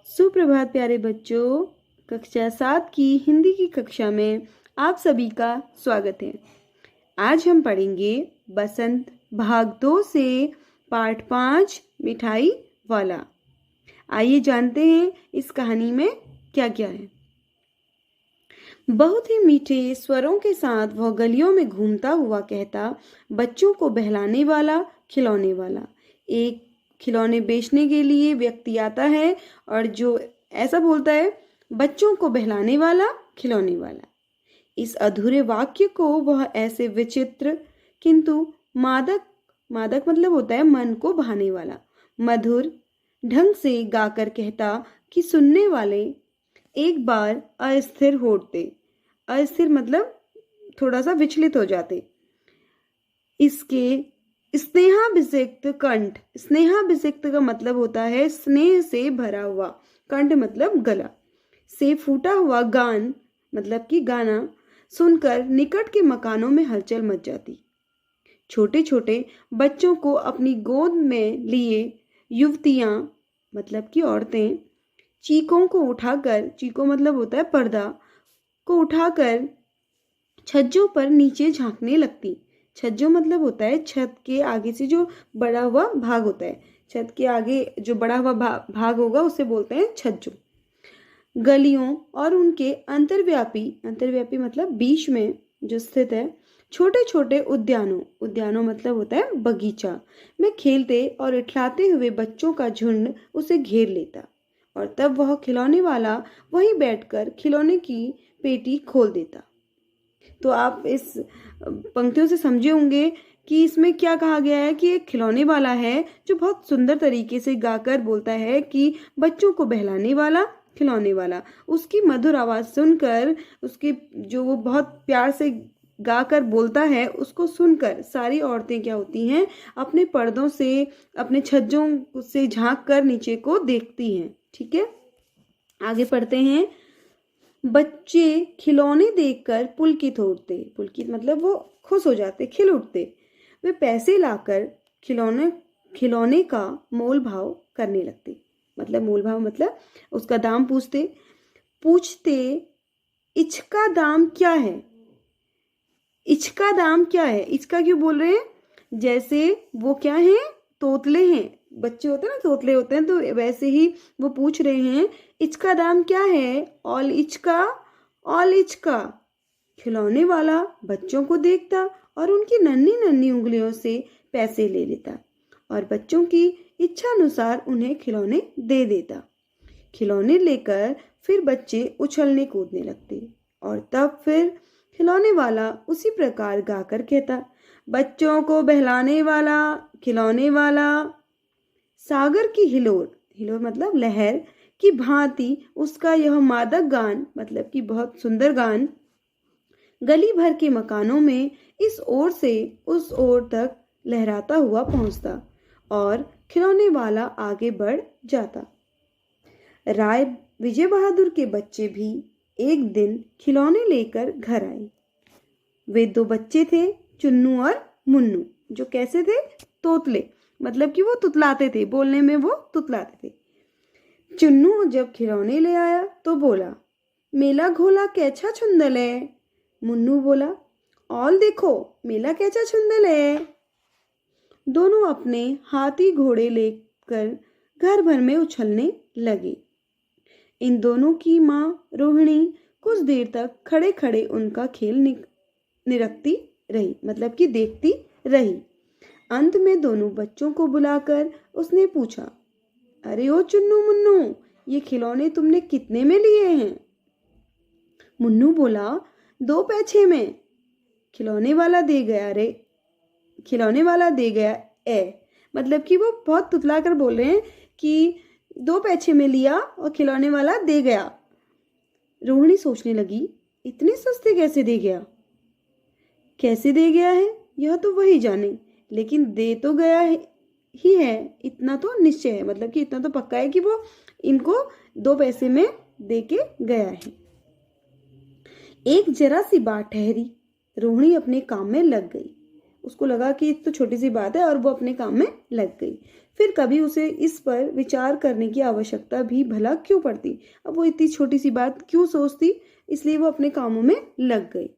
सुप्रभात प्यारे बच्चों। कक्षा 7 की हिंदी की कक्षा में आप सभी का स्वागत है। आज हम पढ़ेंगे बसंत भाग 2 से पाठ 5 मिठाई वाला। आइए जानते हैं इस कहानी में क्या क्या है। बहुत ही मीठे स्वरों के साथ वह गलियों में घूमता हुआ कहता, बच्चों को बहलाने वाला, खिलौने वाला। एक खिलौने बेचने के लिए व्यक्ति आता है और जो ऐसा बोलता है, बच्चों को बहलाने वाला, खिलौने वाला। इस अधूरे वाक्य को वह ऐसे विचित्र किंतु मादक मादक मतलब होता है मन को भाने वाला, मधुर ढंग से गाकर कहता कि सुनने वाले एक बार अस्थिर होते। अस्थिर मतलब थोड़ा सा विचलित हो जाते। इसके स्नेहाभिषिक्त कंठ, स्नेहाभिषिक्त का मतलब होता है स्नेह से भरा हुआ, कंठ मतलब गला, से फूटा हुआ गान मतलब कि गाना सुनकर निकट के मकानों में हलचल मच जाती। छोटे छोटे बच्चों को अपनी गोद में लिए युवतियां मतलब कि औरतें चीकों को उठाकर, चीकों मतलब होता है पर्दा को उठाकर छज्जों पर नीचे झांकने लगती। छज्जों मतलब होता है छत के आगे से जो बड़ा हुआ भाग होता है, छत के आगे जो बड़ा हुआ भाग होगा उसे बोलते हैं छज्जों। गलियों और उनके अंतर्व्यापी मतलब बीच में जो स्थित है छोटे छोटे उद्यानों मतलब होता है बगीचा में खेलते और इठलाते हुए बच्चों का झुंड उसे घेर लेता और तब वह खिलौने वाला वहीं बैठकर खिलौने की पेटी खोल देता। तो आप इस पंक्तियों से समझे होंगे कि इसमें क्या कहा गया है कि एक खिलौने वाला है जो बहुत सुंदर तरीके से गाकर बोलता है कि बच्चों को बहलाने वाला, खिलौने वाला। उसकी मधुर आवाज सुनकर, उसकी जो वो बहुत प्यार से गाकर बोलता है, उसको सुनकर सारी औरतें क्या होती हैं, अपने पर्दों से, अपने छज्जों से झांक कर नीचे को देखती हैं। ठीक है, आगे पढ़ते हैं। बच्चे खिलौने देखकर पुलकित होते, पुलकित मतलब वो खुश हो जाते, खिल उठते। वे पैसे लाकर खिलौने का मोल भाव करने लगते। मतलब मोल भाव मतलब उसका दाम पूछते इसका दाम क्या है, इसका दाम क्या है। इसका क्यों बोल रहे हैं, जैसे वो क्या है, तोतले हैं, बच्चे होते हैं ना, तोतले होते हैं, तो वैसे ही वो पूछ रहे हैं इसका दाम क्या है। ऑल इचका। खिलौने वाला बच्चों को देखता और उनकी नन्ही नन्ही उंगलियों से पैसे ले लेता और बच्चों की इच्छा अनुसार उन्हें खिलौने दे देता। खिलौने लेकर फिर बच्चे उछलने कूदने लगते और तब फिर खिलौने वाला उसी प्रकार गाकर कहता, बच्चों को बहलाने वाला, खिलौने वाला। सागर की हिलोर मतलब लहर की भांति उसका यह मादक गान मतलब कि बहुत सुंदर गान गली भर के मकानों में इस ओर से उस ओर तक लहराता हुआ पहुंचता और खिलौने वाला आगे बढ़ जाता। राय विजय बहादुर के बच्चे भी एक दिन खिलौने लेकर घर आए। वे दो बच्चे थे, चुन्नू और मुन्नू, जो कैसे थे, तोतले, मतलब कि वो तुतलाते थे, बोलने में वो तुतलाते थे। चुन्नू जब खिलौने ले आया तो बोला, मेला घोला कैसा छुंदल है। मुन्नू बोला, और देखो मेला कैसा छुंदल है। दोनों अपने हाथी घोड़े लेकर घर भर में उछलने लगे। इन दोनों की माँ रोहिणी कुछ देर तक खड़े खड़े उनका खेल निरखती रही, मतलब कि देखती रही। अंत में दोनों बच्चों को बुलाकर उसने पूछा, अरे ओ चुन्नू मुन्नू, ये खिलौने तुमने कितने में लिए हैं। मुन्नू बोला, 2 पैसे में। खिलौने वाला दे गया मतलब कि वो बहुत तुतला कर बोल रहे हैं कि 2 पैसे में लिया और खिलौने वाला दे गया। रोहिणी सोचने लगी, इतने सस्ते कैसे दे गया। कैसे दे गया है यह तो वही जाने, लेकिन दे तो गया ही है, इतना तो निश्चय है, मतलब कि इतना तो पक्का है कि वो इनको 2 पैसे में दे के गया है। एक जरा सी बात ठहरी, रोहिणी अपने काम में लग गई। उसको लगा कि ये तो छोटी सी बात है और वो अपने काम में लग गई। फिर कभी उसे इस पर विचार करने की आवश्यकता भी भला क्यों पड़ती, अब वो इतनी छोटी सी बात क्यों सोचती, इसलिए वो अपने कामों में लग गई।